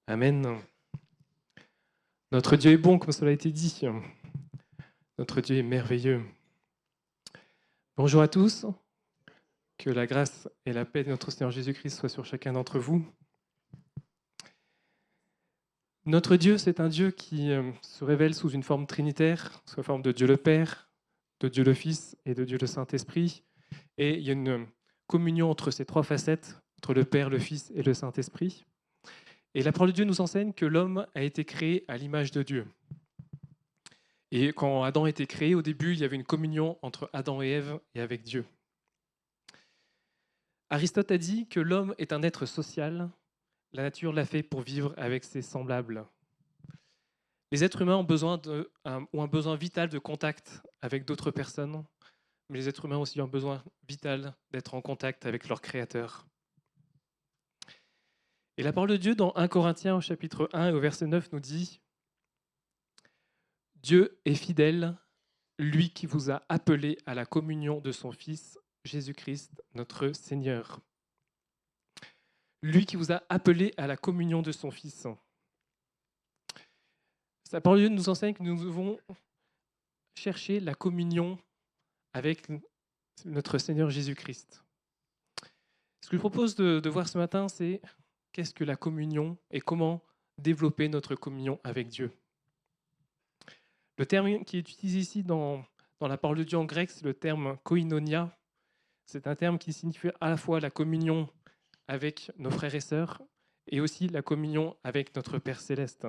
Amen. Notre Dieu est bon, comme cela a été dit. Notre Dieu est merveilleux. Bonjour à tous. Que la grâce et la paix de notre Seigneur Jésus-Christ soient sur chacun d'entre vous. Notre Dieu, c'est un Dieu qui se révèle sous une forme trinitaire, sous la forme de Dieu le Père, de Dieu le Fils et de Dieu le Saint-Esprit. Et il y a une communion entre ces trois facettes, entre le Père, le Fils et le Saint-Esprit. Et la parole de Dieu nous enseigne que l'homme a été créé à l'image de Dieu. Et quand Adam a été créé, au début, il y avait une communion entre Adam et Ève et avec Dieu. Aristote a dit que l'homme est un être social. La nature l'a fait pour vivre avec ses semblables. Les êtres humains ont un besoin vital de contact avec d'autres personnes, mais les êtres humains ont aussi un besoin vital d'être en contact avec leur Créateur. Et la parole de Dieu, dans 1 Corinthiens au chapitre 1 et au verset 9, nous dit « Dieu est fidèle, lui qui vous a appelé à la communion de son Fils, Jésus-Christ, notre Seigneur. » Lui qui vous a appelé à la communion de son Fils. Sa parole de Dieu nous enseigne que nous devons chercher la communion avec notre Seigneur Jésus-Christ. Ce que je propose de voir ce matin, c'est qu'est-ce que la communion et comment développer notre communion avec Dieu. Le terme qui est utilisé ici dans la parole de Dieu en grec, c'est le terme koinonia. C'est un terme qui signifie à la fois la communion avec nos frères et sœurs et aussi la communion avec notre Père Céleste.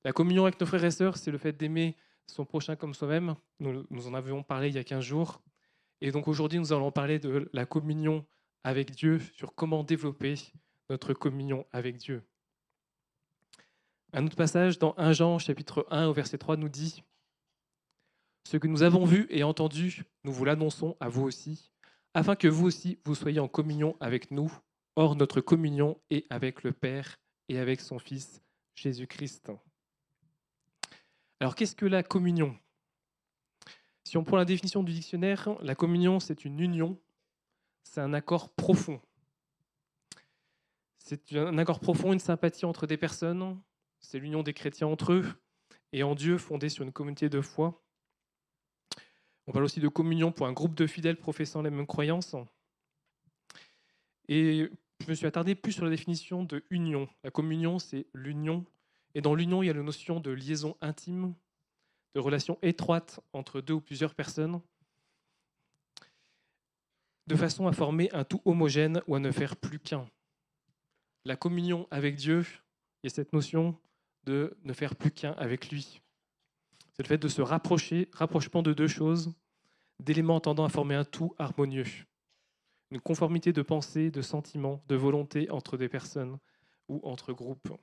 La communion avec nos frères et sœurs, c'est le fait d'aimer son prochain comme soi-même. Nous en avions parlé il y a 15 jours. Et donc aujourd'hui, nous allons parler de la communion avec Dieu, sur comment développer notre communion avec Dieu. Un autre passage dans 1 Jean, chapitre 1, au verset 3, nous dit « Ce que nous avons vu et entendu, nous vous l'annonçons à vous aussi, afin que vous aussi, vous soyez en communion avec nous. Or, notre communion est avec le Père et avec son Fils, Jésus-Christ. » Alors, qu'est-ce que la communion ? Si on prend la définition du dictionnaire, la communion, c'est une union, c'est un accord profond. C'est un accord profond, une sympathie entre des personnes, c'est l'union des chrétiens entre eux et en Dieu, fondée sur une communauté de foi. On parle aussi de communion pour un groupe de fidèles professant les mêmes croyances. Et je me suis attardé plus sur la définition de union. La communion, c'est l'union. Et dans l'union, il y a la notion de liaison intime, de relation étroite entre deux ou plusieurs personnes, de façon à former un tout homogène ou à ne faire plus qu'un. La communion avec Dieu, il y a cette notion de ne faire plus qu'un avec lui. C'est le fait de se rapprochement de deux choses, d'éléments tendant à former un tout harmonieux. Une conformité de pensée, de sentiments, de volonté entre des personnes ou entre groupes.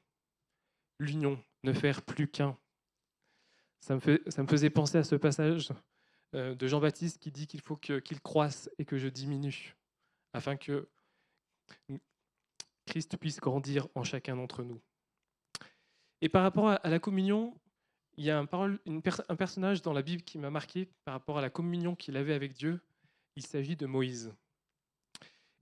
L'union, ne faire plus qu'un. Ça me faisait penser à ce passage de Jean-Baptiste qui dit qu'il faut qu'il croisse et que je diminue, afin que Christ puisse grandir en chacun d'entre nous. Et par rapport à la communion, il y a un personnage dans la Bible qui m'a marqué par rapport à la communion qu'il avait avec Dieu. Il s'agit de Moïse.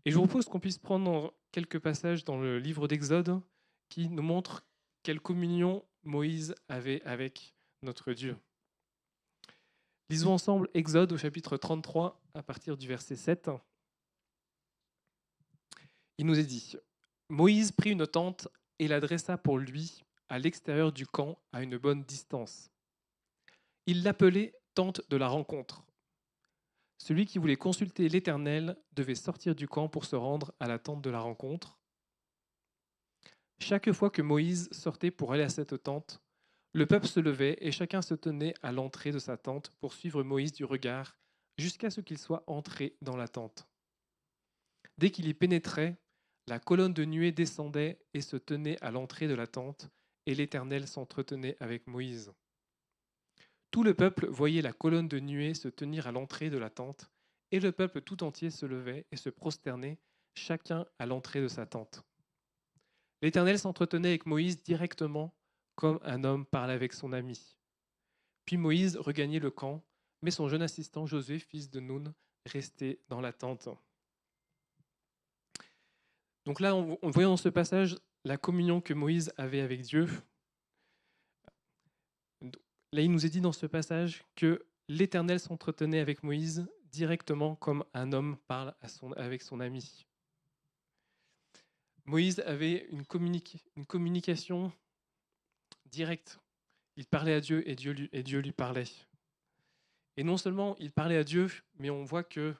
Et je vous propose qu'on puisse prendre quelques passages dans le livre d'Exode qui nous montrent quelle communion Moïse avait avec notre Dieu. Lisons ensemble Exode au chapitre 33 à partir du verset 7. Il nous est dit « Moïse prit une tente et la dressa pour lui à l'extérieur du camp à une bonne distance. Il l'appelait tente de la rencontre. Celui qui voulait consulter l'Éternel devait sortir du camp pour se rendre à la tente de la rencontre. Chaque fois que Moïse sortait pour aller à cette tente, le peuple se levait et chacun se tenait à l'entrée de sa tente pour suivre Moïse du regard jusqu'à ce qu'il soit entré dans la tente. Dès qu'il y pénétrait, la colonne de nuée descendait et se tenait à l'entrée de la tente, et l'Éternel s'entretenait avec Moïse. Tout le peuple voyait la colonne de nuée se tenir à l'entrée de la tente, et le peuple tout entier se levait et se prosternait, chacun à l'entrée de sa tente. L'Éternel s'entretenait avec Moïse directement, comme un homme parle avec son ami. Puis Moïse regagnait le camp, mais son jeune assistant Josué, fils de Nun, restait dans la tente. Donc là, on voit dans ce passage la communion que Moïse avait avec Dieu. Là, il nous est dit dans ce passage que l'Éternel s'entretenait avec Moïse directement comme un homme parle avec son ami. Moïse avait une communication directe. Il parlait à Dieu et Dieu lui parlait. Et non seulement il parlait à Dieu, mais on voit que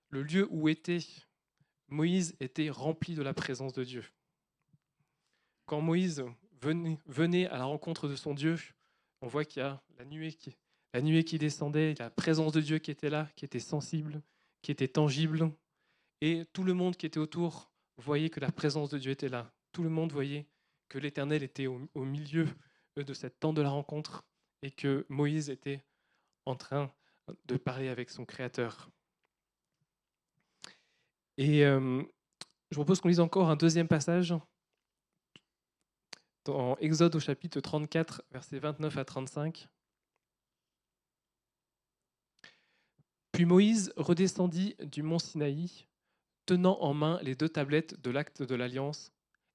le lieu où était Moïse était rempli de la présence de Dieu. Quand Moïse venait à la rencontre de son Dieu, on voit qu'il y a la nuée qui descendait, la présence de Dieu qui était là, qui était sensible, qui était tangible. Et tout le monde qui était autour voyait que la présence de Dieu était là. Tout le monde voyait que l'Éternel était au milieu de cette tente de la rencontre et que Moïse était en train de parler avec son Créateur. Et je propose qu'on lise encore un deuxième passage dans Exode au chapitre 34, versets 29 à 35. Puis Moïse redescendit du mont Sinaï, tenant en main les 2 tablettes de l'acte de l'alliance.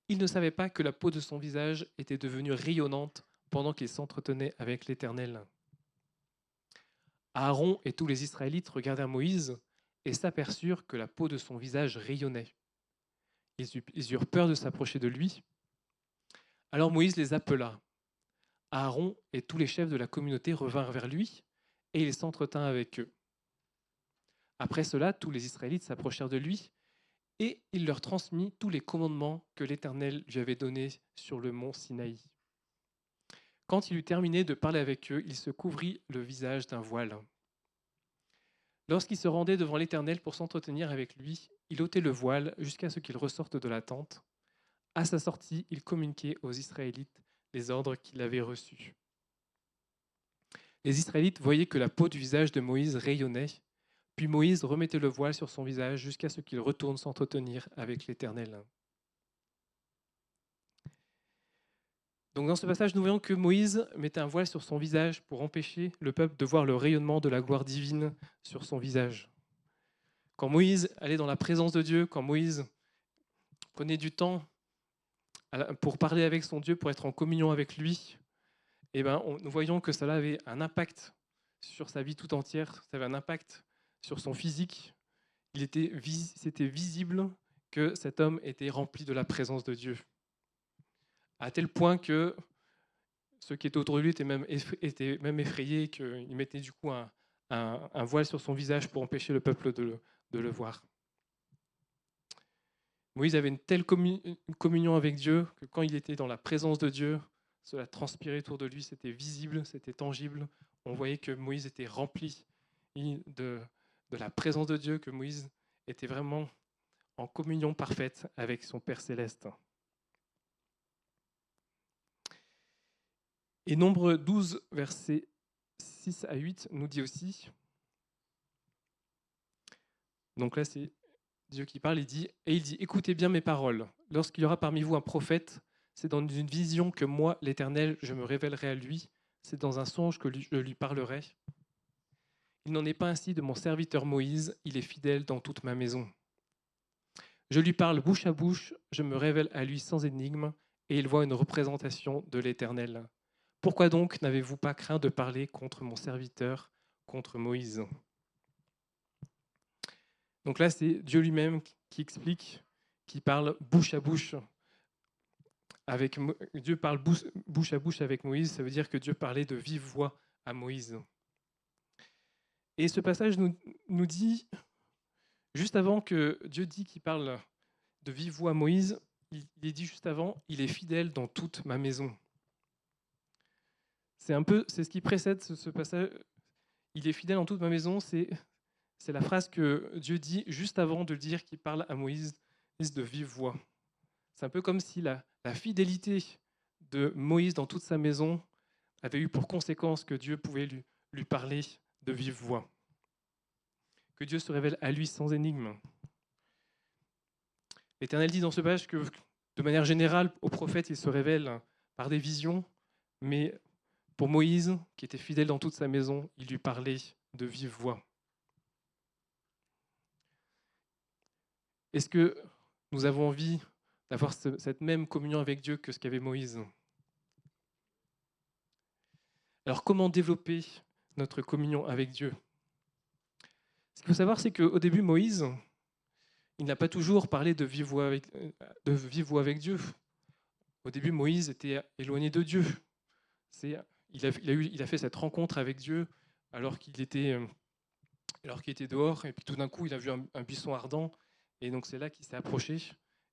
Il ne savait pas que la peau de son visage était devenue rayonnante pendant qu'il s'entretenait avec l'Éternel. Aaron et tous les Israélites regardèrent Moïse et s'aperçurent que la peau de son visage rayonnait. Ils eurent peur de s'approcher de lui. Alors Moïse les appela. Aaron et tous les chefs de la communauté revinrent vers lui et il s'entretint avec eux. Après cela, tous les Israélites s'approchèrent de lui et il leur transmit tous les commandements que l'Éternel lui avait donnés sur le mont Sinaï. Quand il eut terminé de parler avec eux, il se couvrit le visage d'un voile. Lorsqu'il se rendait devant l'Éternel pour s'entretenir avec lui, il ôtait le voile jusqu'à ce qu'il ressorte de la tente. À sa sortie, il communiquait aux Israélites les ordres qu'il avait reçus. Les Israélites voyaient que la peau du visage de Moïse rayonnait, puis Moïse remettait le voile sur son visage jusqu'à ce qu'il retourne s'entretenir avec l'Éternel. Donc dans ce passage, nous voyons que Moïse mettait un voile sur son visage pour empêcher le peuple de voir le rayonnement de la gloire divine sur son visage. Quand Moïse allait dans la présence de Dieu, quand Moïse prenait du temps pour parler avec son Dieu, pour être en communion avec lui, nous voyons que cela avait un impact sur sa vie tout entière, ça avait un impact sur son physique. C'était visible que cet homme était rempli de la présence de Dieu. À tel point que ceux qui étaient autour de lui étaient même effrayés, qu'il mettait du coup un voile sur son visage pour empêcher le peuple de le voir. Moïse avait une telle communion avec Dieu que quand il était dans la présence de Dieu, cela transpirait autour de lui, c'était visible, c'était tangible. On voyait que Moïse était rempli de la présence de Dieu, que Moïse était vraiment en communion parfaite avec son Père céleste. Et Nombre 12, versets 6 à 8, nous dit aussi, donc là c'est Dieu qui parle, il dit, écoutez bien mes paroles. Lorsqu'il y aura parmi vous un prophète, c'est dans une vision que moi, l'Éternel, je me révélerai à lui. C'est dans un songe que je lui parlerai. Il n'en est pas ainsi de mon serviteur Moïse, il est fidèle dans toute ma maison. Je lui parle bouche à bouche, je me révèle à lui sans énigme, et il voit une représentation de l'Éternel. Pourquoi donc n'avez-vous pas craint de parler contre mon serviteur, contre Moïse ? Donc là, c'est Dieu lui-même qui explique, qui parle bouche à bouche. Dieu parle bouche à bouche avec Moïse, ça veut dire que Dieu parlait de vive voix à Moïse. Et ce passage nous dit, juste avant que Dieu dit qu'il parle de vive voix à Moïse, il est dit juste avant, il est fidèle dans toute ma maison. C'est ce qui précède ce passage. Il est fidèle dans toute ma maison, c'est la phrase que Dieu dit juste avant de dire qu'il parle à Moïse de vive voix. C'est un peu comme si la fidélité de Moïse dans toute sa maison avait eu pour conséquence que Dieu pouvait lui parler de vive voix. Que Dieu se révèle à lui sans énigme. L'Éternel dit dans ce passage que, de manière générale, au prophète, il se révèle par des visions, mais pour Moïse, qui était fidèle dans toute sa maison, il lui parlait de vive voix. Est-ce que nous avons envie d'avoir cette même communion avec Dieu que ce qu'avait Moïse. Alors comment développer notre communion avec Dieu? Ce qu'il faut savoir, c'est qu'au début, Moïse, il n'a pas toujours parlé de vive voix avec Dieu. Au début, Moïse était éloigné de Dieu. Il a fait cette rencontre avec Dieu alors qu'il était dehors, et puis tout d'un coup, il a vu un buisson ardent, et donc c'est là qu'il s'est approché,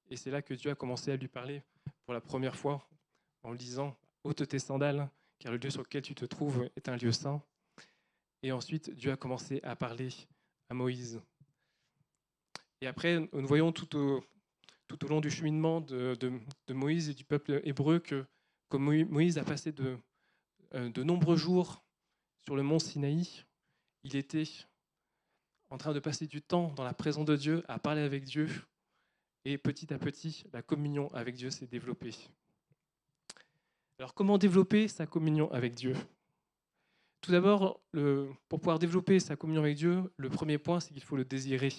et c'est là que Dieu a commencé à lui parler pour la première fois, en lui disant « ôte tes sandales, car le lieu sur lequel tu te trouves est un lieu saint ». Et ensuite, Dieu a commencé à parler à Moïse. Et après, nous voyons tout au long du cheminement de Moïse et du peuple hébreu que Moïse a passé de nombreux jours sur le mont Sinaï. Il était en train de passer du temps dans la présence de Dieu, à parler avec Dieu. Et petit à petit, la communion avec Dieu s'est développée. Alors comment développer sa communion avec Dieu? Tout d'abord, pour pouvoir développer sa communion avec Dieu, le premier point, c'est qu'il faut le désirer.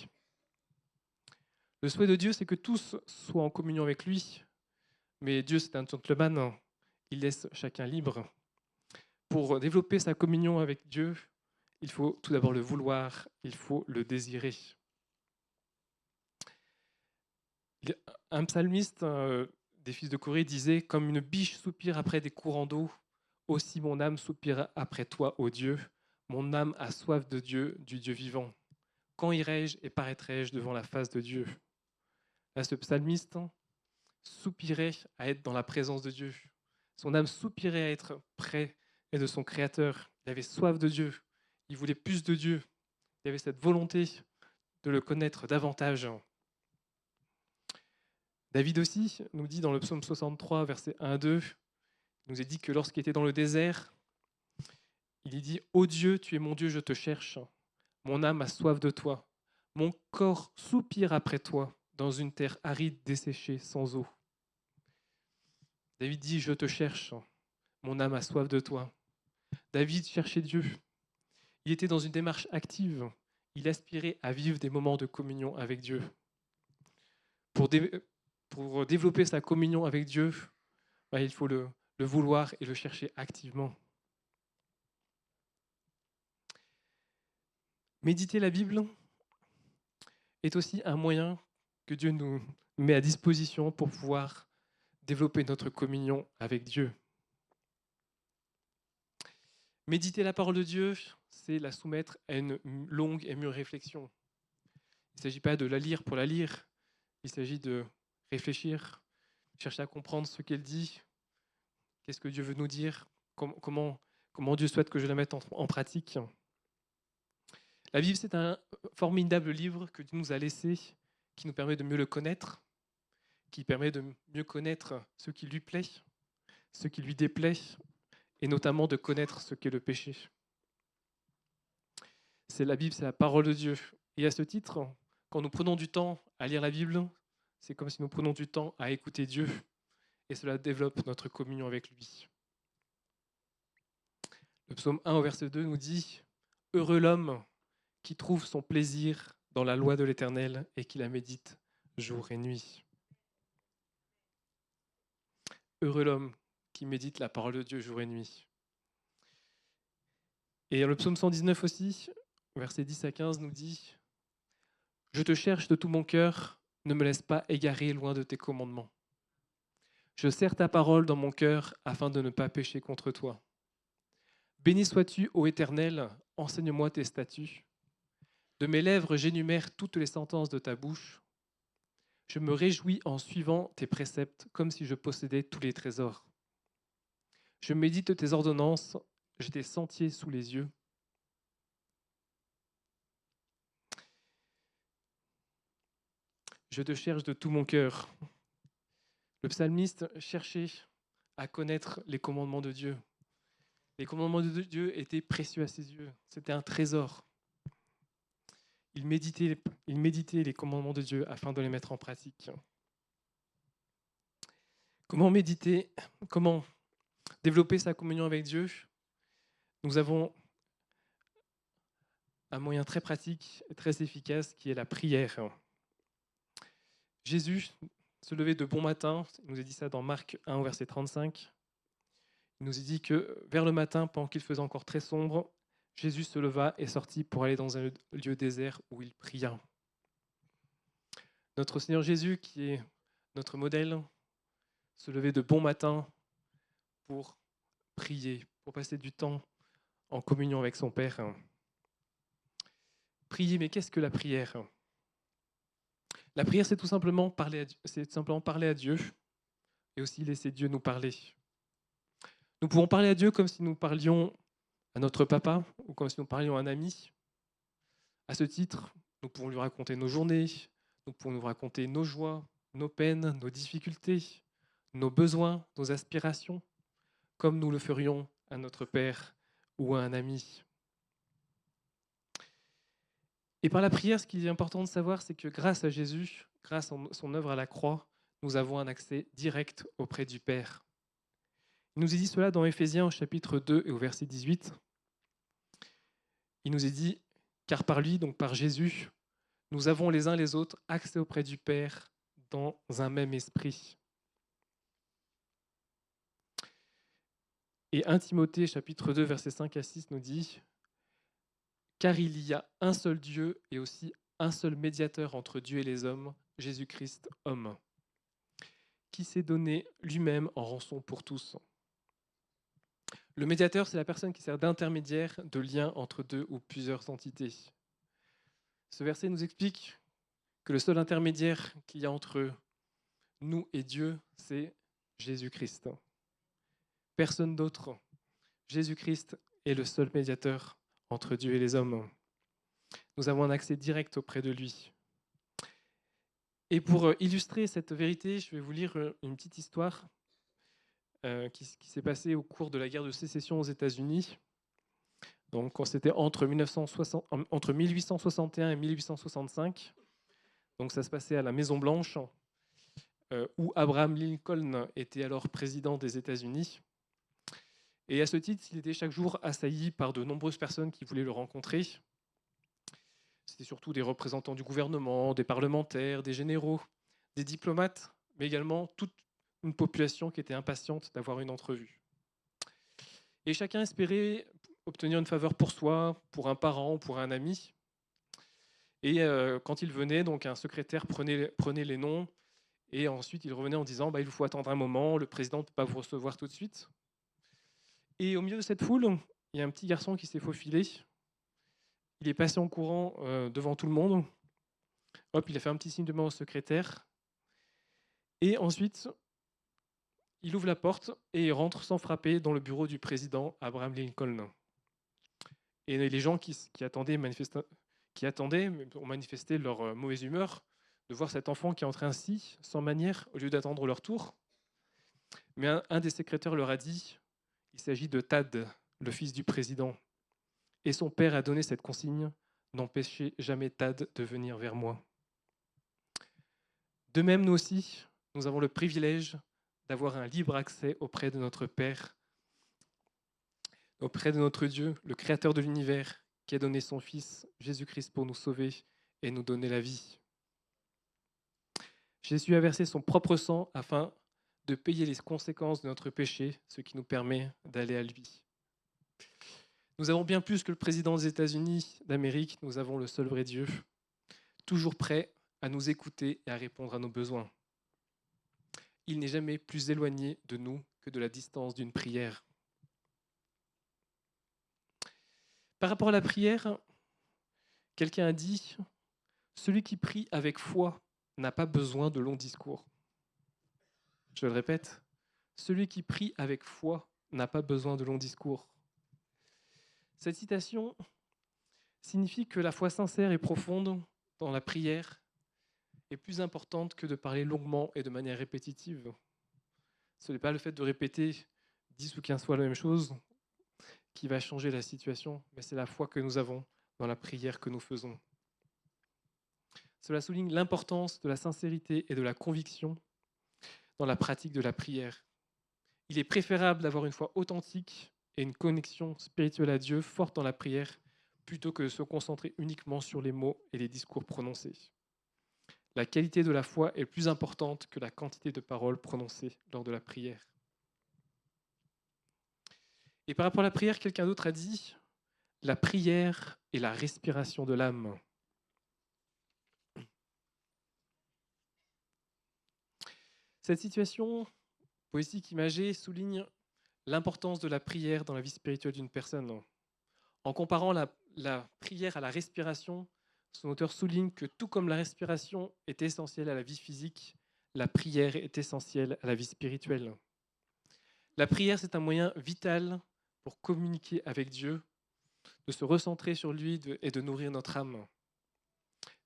Le souhait de Dieu, c'est que tous soient en communion avec lui, mais Dieu, c'est un gentleman, il laisse chacun libre. Pour développer sa communion avec Dieu, il faut tout d'abord le vouloir, il faut le désirer. Un psalmiste des fils de Corée disait « Comme une biche soupire après des courants d'eau, aussi mon âme soupire après toi, ô Dieu. Mon âme a soif de Dieu, du Dieu vivant. Quand irai-je et paraîtrai-je devant la face de Dieu ?» Là, ce psalmiste soupirait à être dans la présence de Dieu. Son âme soupirait à être près de son Créateur. Il avait soif de Dieu. Il voulait plus de Dieu. Il avait cette volonté de le connaître davantage. David aussi nous dit dans le psaume 63, versets 1 à 2, il nous est dit que lorsqu'il était dans le désert, il dit « Ô Dieu, tu es mon Dieu, je te cherche. Mon âme a soif de toi. Mon corps soupire après toi dans une terre aride, desséchée, sans eau. » David dit « Je te cherche. Mon âme a soif de toi. » David cherchait Dieu. Il était dans une démarche active. Il aspirait à vivre des moments de communion avec Dieu. Pour développer sa communion avec Dieu, il faut le vouloir et le chercher activement. Méditer la Bible est aussi un moyen que Dieu nous met à disposition pour pouvoir développer notre communion avec Dieu. Méditer la parole de Dieu, c'est la soumettre à une longue et mûre réflexion. Il ne s'agit pas de la lire pour la lire, il s'agit de réfléchir, chercher à comprendre ce qu'elle dit, qu'est-ce que Dieu veut nous dire, comment Dieu souhaite que je la mette en pratique. La Bible, c'est un formidable livre que Dieu nous a laissé, qui nous permet de mieux le connaître, qui permet de mieux connaître ce qui lui plaît, ce qui lui déplaît, et notamment de connaître ce qu'est le péché. La Bible, c'est la parole de Dieu. Et à ce titre, quand nous prenons du temps à lire la Bible, c'est comme si nous prenons du temps à écouter Dieu, et cela développe notre communion avec lui. Le psaume 1 au verset 2 nous dit « Heureux l'homme qui trouve son plaisir dans la loi de l'Éternel et qui la médite jour et nuit. » Heureux l'homme qui médite la parole de Dieu jour et nuit. Et le psaume 119 aussi, versets 10 à 15, nous dit « Je te cherche de tout mon cœur, ne me laisse pas égarer loin de tes commandements. Je serre ta parole dans mon cœur afin de ne pas pécher contre toi. Béni sois-tu, ô Éternel, enseigne-moi tes statuts. De mes lèvres, j'énumère toutes les sentences de ta bouche. Je me réjouis en suivant tes préceptes, comme si je possédais tous les trésors. Je médite tes ordonnances, j'ai tes sentiers sous les yeux. Je te cherche de tout mon cœur. » Le psalmiste cherchait à connaître les commandements de Dieu. Les commandements de Dieu étaient précieux à ses yeux. C'était un trésor. Il méditait les commandements de Dieu afin de les mettre en pratique. Comment méditer? Comment développer sa communion avec Dieu? Nous avons un moyen très pratique et très efficace qui est la prière. Jésus se lever de bon matin. Il nous est dit ça dans Marc 1, au verset 35. Il nous est dit que vers le matin, pendant qu'il faisait encore très sombre, Jésus se leva et sortit pour aller dans un lieu désert où il pria. Notre Seigneur Jésus, qui est notre modèle, se levait de bon matin pour prier, pour passer du temps en communion avec son Père. Prier, mais qu'est-ce que la prière? La prière, c'est tout simplement parler à Dieu et aussi laisser Dieu nous parler. Nous pouvons parler à Dieu comme si nous parlions à notre papa ou comme si nous parlions à un ami. À ce titre, nous pouvons lui raconter nos journées, nous pouvons nous raconter nos joies, nos peines, nos difficultés, nos besoins, nos aspirations, comme nous le ferions à notre père ou à un ami. Et par la prière, ce qu'il est important de savoir, c'est que grâce à Jésus, grâce à son œuvre à la croix, nous avons un accès direct auprès du Père. Il nous est dit cela dans Éphésiens au chapitre 2 et au verset 18. Il nous est dit, car par lui, donc par Jésus, nous avons les uns les autres accès auprès du Père dans un même esprit. Et 1 Timothée chapitre 2 versets 5 à 6 nous dit, car il y a un seul Dieu et aussi un seul médiateur entre Dieu et les hommes, Jésus-Christ, homme, qui s'est donné lui-même en rançon pour tous. Le médiateur, c'est la personne qui sert d'intermédiaire, de lien entre deux ou plusieurs entités. Ce verset nous explique que le seul intermédiaire qu'il y a entre nous et Dieu, c'est Jésus-Christ. Personne d'autre. Jésus-Christ est le seul médiateur entre Dieu et les hommes. Nous avons un accès direct auprès de lui. Et pour illustrer cette vérité, je vais vous lire une petite histoire qui s'est passée au cours de la guerre de sécession aux États-Unis. Donc, quand c'était entre 1861 et 1865. Donc, ça se passait à la Maison-Blanche, où Abraham Lincoln était alors président des États-Unis. Et à ce titre, il était chaque jour assailli par de nombreuses personnes qui voulaient le rencontrer. C'était surtout des représentants du gouvernement, des parlementaires, des généraux, des diplomates, mais également toute une population qui était impatiente d'avoir une entrevue. Et chacun espérait obtenir une faveur pour soi, pour un parent, pour un ami. Et quand il venait, donc un secrétaire prenait les noms, et ensuite il revenait en disant il vous faut attendre un moment, le président ne peut pas vous recevoir tout de suite. Et au milieu de cette foule, il y a un petit garçon qui s'est faufilé. Il est passé en courant devant tout le monde. Hop, il a fait un petit signe de main au secrétaire. Et ensuite, il ouvre la porte et il rentre sans frapper dans le bureau du président Abraham Lincoln. Et les gens qui attendaient ont manifesté leur mauvaise humeur de voir cet enfant qui entrait ainsi, sans manière, au lieu d'attendre leur tour. Mais un des secrétaires leur a dit, il s'agit de Tad, le fils du président. Et son père a donné cette consigne, n'empêchez jamais Tad de venir vers moi. De même, nous aussi, nous avons le privilège d'avoir un libre accès auprès de notre Père, auprès de notre Dieu, le Créateur de l'univers, qui a donné son Fils, Jésus-Christ, pour nous sauver et nous donner la vie. Jésus a versé son propre sang afin de payer les conséquences de notre péché, ce qui nous permet d'aller à lui. Nous avons bien plus que le président des États-Unis d'Amérique, nous avons le seul vrai Dieu, toujours prêt à nous écouter et à répondre à nos besoins. Il n'est jamais plus éloigné de nous que de la distance d'une prière. Par rapport à la prière, quelqu'un a dit « Celui qui prie avec foi n'a pas besoin de longs discours. » Je le répète, celui qui prie avec foi n'a pas besoin de longs discours. Cette citation signifie que la foi sincère et profonde dans la prière est plus importante que de parler longuement et de manière répétitive. Ce n'est pas le fait de répéter 10 ou 15 fois la même chose qui va changer la situation, mais c'est la foi que nous avons dans la prière que nous faisons. Cela souligne l'importance de la sincérité et de la conviction dans la pratique de la prière. Il est préférable d'avoir une foi authentique et une connexion spirituelle à Dieu forte dans la prière plutôt que de se concentrer uniquement sur les mots et les discours prononcés. La qualité de la foi est plus importante que la quantité de paroles prononcées lors de la prière. Et par rapport à la prière, quelqu'un d'autre a dit, la prière est la respiration de l'âme. Cette situation poétique imagée souligne l'importance de la prière dans la vie spirituelle d'une personne. En comparant la prière à la respiration, son auteur souligne que tout comme la respiration est essentielle à la vie physique, la prière est essentielle à la vie spirituelle. La prière, c'est un moyen vital pour communiquer avec Dieu, de se recentrer sur lui et de nourrir notre âme.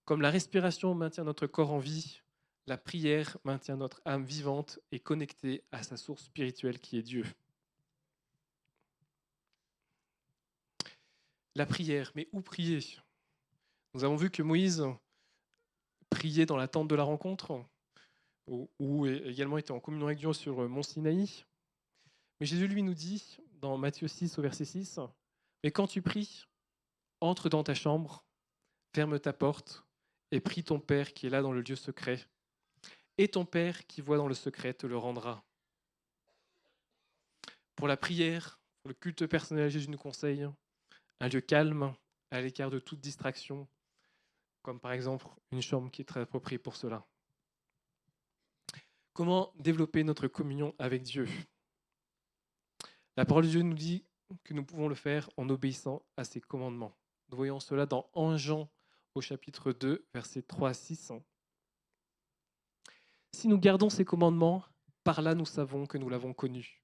Comme la respiration maintient notre corps en vie, la prière maintient notre âme vivante et connectée à sa source spirituelle qui est Dieu. La prière, mais où prier ? Nous avons vu que Moïse priait dans la tente de la rencontre, ou également était en communion avec Dieu sur Mont Sinaï. Mais Jésus lui nous dit, dans Matthieu 6 au verset 6, « Mais quand tu pries, entre dans ta chambre, ferme ta porte et prie ton Père qui est là dans le lieu secret. Et ton Père qui voit dans le secret te le rendra. » Pour la prière, pour le culte personnel, Jésus nous conseille un lieu calme, à l'écart de toute distraction, comme par exemple une chambre qui est très appropriée pour cela. Comment développer notre communion avec Dieu ? La parole de Dieu nous dit que nous pouvons le faire en obéissant à ses commandements. Nous voyons cela dans 1 Jean au chapitre 2, versets 3 à 6. Si nous gardons ses commandements, par là nous savons que nous l'avons connu.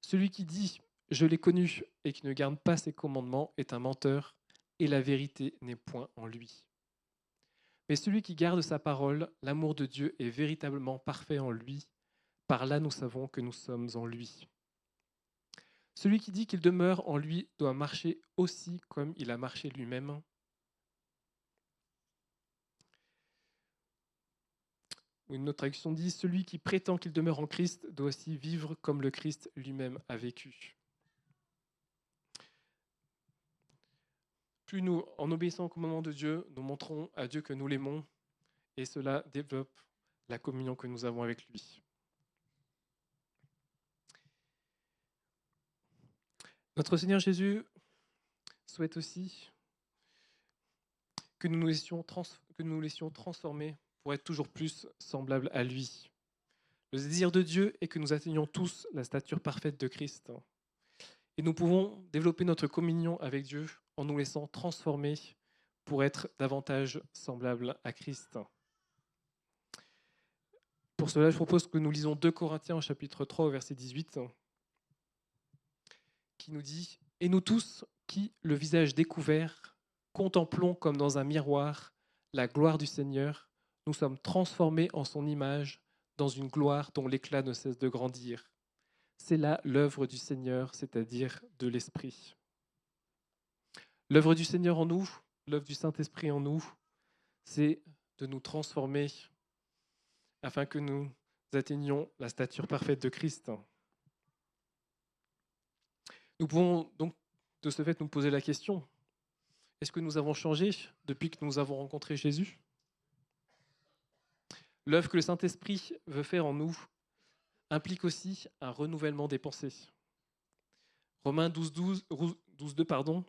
Celui qui dit « je l'ai connu » et qui ne garde pas ses commandements est un menteur, et la vérité n'est point en lui. Mais celui qui garde sa parole, l'amour de Dieu est véritablement parfait en lui. Par là nous savons que nous sommes en lui. Celui qui dit qu'il demeure en lui doit marcher aussi comme il a marché lui-même. Ou une autre traduction dit « Celui qui prétend qu'il demeure en Christ doit aussi vivre comme le Christ lui-même a vécu. » Plus nous, en obéissant au commandement de Dieu, nous montrons à Dieu que nous l'aimons, et cela développe la communion que nous avons avec lui. Notre Seigneur Jésus souhaite aussi que nous nous laissions transformer pour être toujours plus semblables à lui. Le désir de Dieu est que nous atteignions tous la stature parfaite de Christ. Et nous pouvons développer notre communion avec Dieu en nous laissant transformer pour être davantage semblables à Christ. Pour cela, je propose que nous lisons 2 Corinthiens au chapitre 3 au verset 18, qui nous dit « Et nous tous, qui, le visage découvert, contemplons comme dans un miroir la gloire du Seigneur, nous sommes transformés en son image dans une gloire dont l'éclat ne cesse de grandir. C'est là l'œuvre du Seigneur, c'est-à-dire de l'Esprit. » L'œuvre du Seigneur en nous, l'œuvre du Saint-Esprit en nous, c'est de nous transformer afin que nous atteignions la stature parfaite de Christ. Nous pouvons donc de ce fait nous poser la question, est-ce que nous avons changé depuis que nous avons rencontré Jésus ? L'œuvre que le Saint-Esprit veut faire en nous implique aussi un renouvellement des pensées. Romains 12:2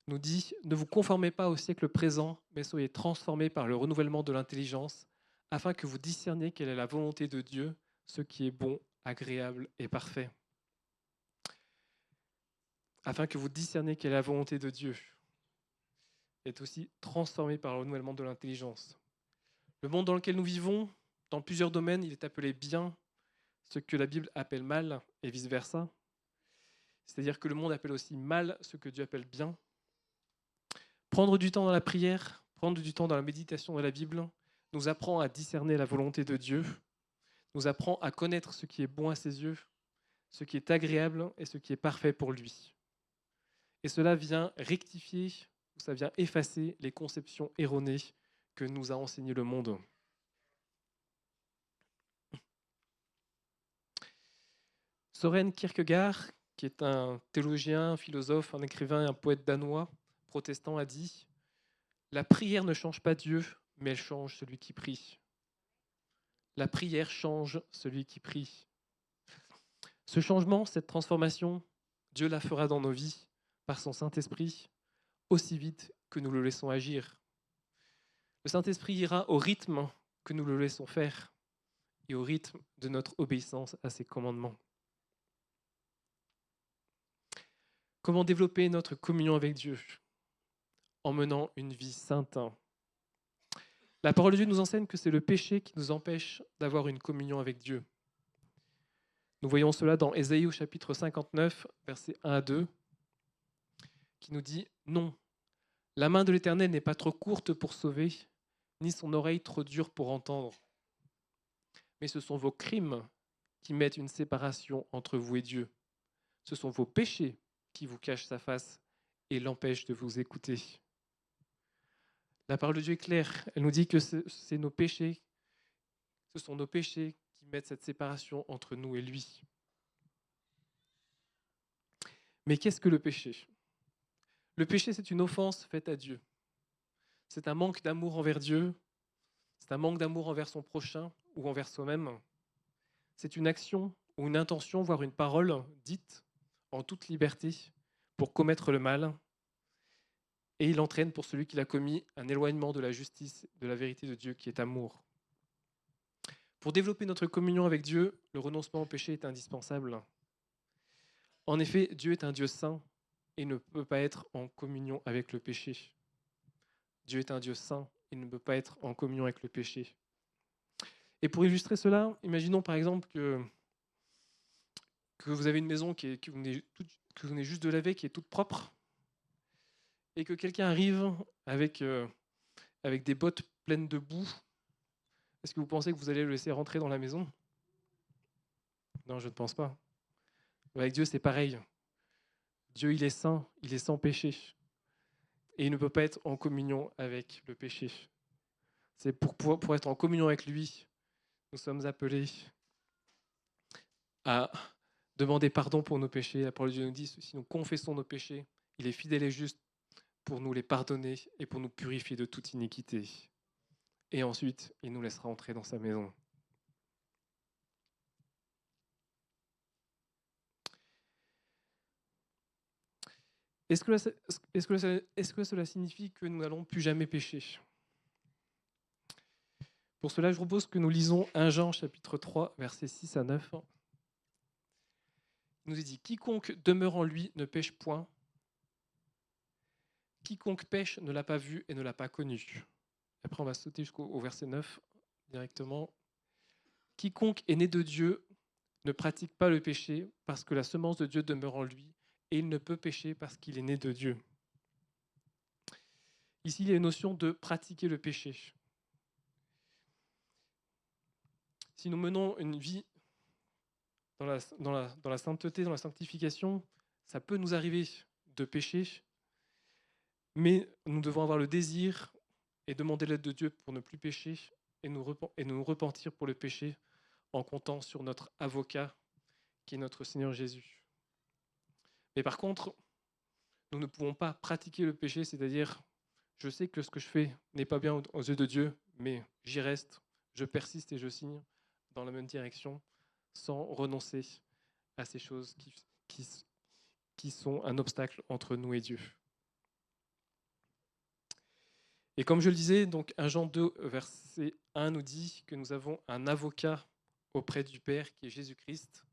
nous dit « Ne vous conformez pas au siècle présent, mais soyez transformés par le renouvellement de l'intelligence, afin que vous discerniez quelle est la volonté de Dieu, ce qui est bon, agréable et parfait. » Afin que vous discerniez quelle est la volonté de Dieu, est aussi transformé par le renouvellement de l'intelligence. Le monde dans lequel nous vivons, dans plusieurs domaines, il est appelé bien, ce que la Bible appelle mal, et vice-versa. C'est-à-dire que le monde appelle aussi mal ce que Dieu appelle bien. Prendre du temps dans la prière, prendre du temps dans la méditation de la Bible, nous apprend à discerner la volonté de Dieu, nous apprend à connaître ce qui est bon à ses yeux, ce qui est agréable et ce qui est parfait pour lui. Et cela vient rectifier, ça vient effacer les conceptions erronées que nous a enseigné le monde. Søren Kierkegaard, qui est un théologien, un philosophe, un écrivain et un poète danois protestant, a dit « La prière ne change pas Dieu, mais elle change celui qui prie. La prière change celui qui prie. Ce changement, cette transformation, Dieu la fera dans nos vies par son Saint-Esprit aussi vite que nous le laissons agir. Le Saint-Esprit ira au rythme que nous le laissons faire et au rythme de notre obéissance à ses commandements. Comment développer notre communion avec Dieu? En menant une vie sainte. La parole de Dieu nous enseigne que c'est le péché qui nous empêche d'avoir une communion avec Dieu. Nous voyons cela dans Ésaïe au chapitre 59, versets 1 à 2, qui nous dit « Non, la main de l'Éternel n'est pas trop courte pour sauver, ni son oreille trop dure pour entendre. Mais ce sont vos crimes qui mettent une séparation entre vous et Dieu. Ce sont vos péchés qui vous cachent sa face et l'empêchent de vous écouter. » La parole de Dieu est claire. Elle nous dit que c'est nos péchés, ce sont nos péchés qui mettent cette séparation entre nous et lui. Mais qu'est-ce que le péché? Le péché, c'est une offense faite à Dieu. C'est un manque d'amour envers Dieu, c'est un manque d'amour envers son prochain ou envers soi-même. C'est une action ou une intention, voire une parole dite en toute liberté pour commettre le mal. Et il entraîne pour celui qui l'a commis un éloignement de la justice, de la vérité de Dieu qui est amour. Pour développer notre communion avec Dieu, le renoncement au péché est indispensable. En effet, Dieu est un Dieu saint et ne peut pas être en communion avec le péché. Dieu est un Dieu saint et ne peut pas être en communion avec le péché. Et pour illustrer cela, imaginons par exemple que vous avez une maison que vous venez juste de laver, qui est toute propre, et que quelqu'un arrive avec des bottes pleines de boue. Est-ce que vous pensez que vous allez le laisser rentrer dans la maison? Non, je ne pense pas. Avec Dieu, c'est pareil. Dieu, il est saint, il est sans péché. Et il ne peut pas être en communion avec le péché. C'est pour être en communion avec lui, nous sommes appelés à demander pardon pour nos péchés. La parole de Dieu nous dit, si nous confessons nos péchés, il est fidèle et juste pour nous les pardonner et pour nous purifier de toute iniquité. Et ensuite, il nous laissera entrer dans sa maison. Est-ce que cela signifie que nous n'allons plus jamais pécher? Pour cela, je propose que nous lisons 1 Jean chapitre 3, versets 6 à 9. Il nous est dit « Quiconque demeure en lui ne pêche point. Quiconque pêche ne l'a pas vu et ne l'a pas connu. » Après, on va sauter jusqu'au verset 9 directement. « Quiconque est né de Dieu ne pratique pas le péché parce que la semence de Dieu demeure en lui et il ne peut pécher parce qu'il est né de Dieu. » Ici, il y a une notion de pratiquer le péché. Si nous menons une vie dans la sainteté, dans la sanctification, ça peut nous arriver de pécher, mais nous devons avoir le désir et demander l'aide de Dieu pour ne plus pécher et nous repentir pour le péché en comptant sur notre avocat qui est notre Seigneur Jésus. Mais par contre, nous ne pouvons pas pratiquer le péché, c'est-à-dire je sais que ce que je fais n'est pas bien aux yeux de Dieu, mais j'y reste, je persiste et je signe dans la même direction sans renoncer à ces choses qui sont un obstacle entre nous et Dieu. Et comme je le disais, donc 1 Jean 2, verset 1 nous dit que nous avons un avocat auprès du Père qui est Jésus-Christ.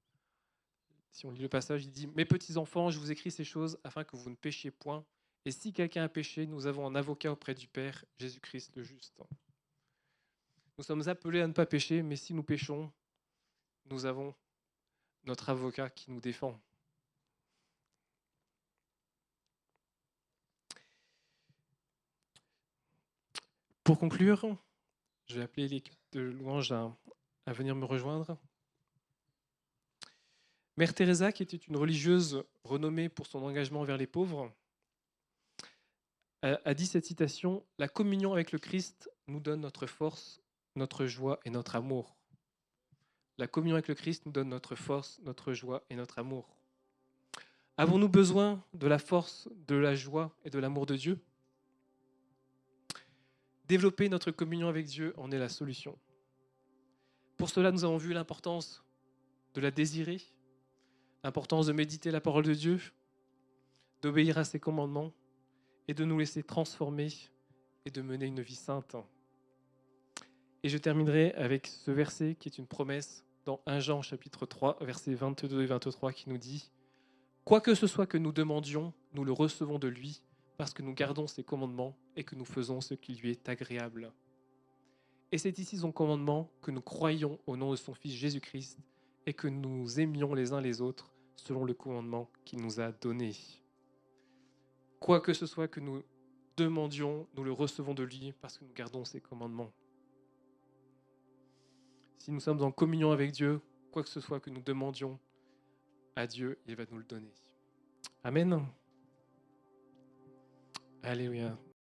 Si on lit le passage, il dit « Mes petits enfants, je vous écris ces choses afin que vous ne péchiez point. Et si quelqu'un a péché, nous avons un avocat auprès du Père, Jésus-Christ le juste. » Nous sommes appelés à ne pas pécher, mais si nous péchons, nous avons notre avocat qui nous défend. Pour conclure, je vais appeler l'équipe de louange à venir me rejoindre. Mère Teresa, qui était une religieuse renommée pour son engagement envers les pauvres, a dit cette citation « La communion avec le Christ nous donne notre force, notre joie et notre amour. » La communion avec le Christ nous donne notre force, notre joie et notre amour. Avons-nous besoin de la force, de la joie et de l'amour de Dieu? Développer notre communion avec Dieu en est la solution. Pour cela, nous avons vu l'importance de la désirer, l'importance de méditer la parole de Dieu, d'obéir à ses commandements et de nous laisser transformer et de mener une vie sainte. Et je terminerai avec ce verset qui est une promesse dans 1 Jean chapitre 3, versets 22 et 23 qui nous dit « Quoi que ce soit que nous demandions, nous le recevons de lui parce que nous gardons ses commandements et que nous faisons ce qui lui est agréable. » Et c'est ici son commandement que nous croyions au nom de son Fils Jésus-Christ et que nous aimions les uns les autres selon le commandement qu'il nous a donné. Quoi que ce soit que nous demandions, nous le recevons de lui parce que nous gardons ses commandements. Si nous sommes en communion avec Dieu, quoi que ce soit que nous demandions à Dieu, il va nous le donner. Amen. Alléluia.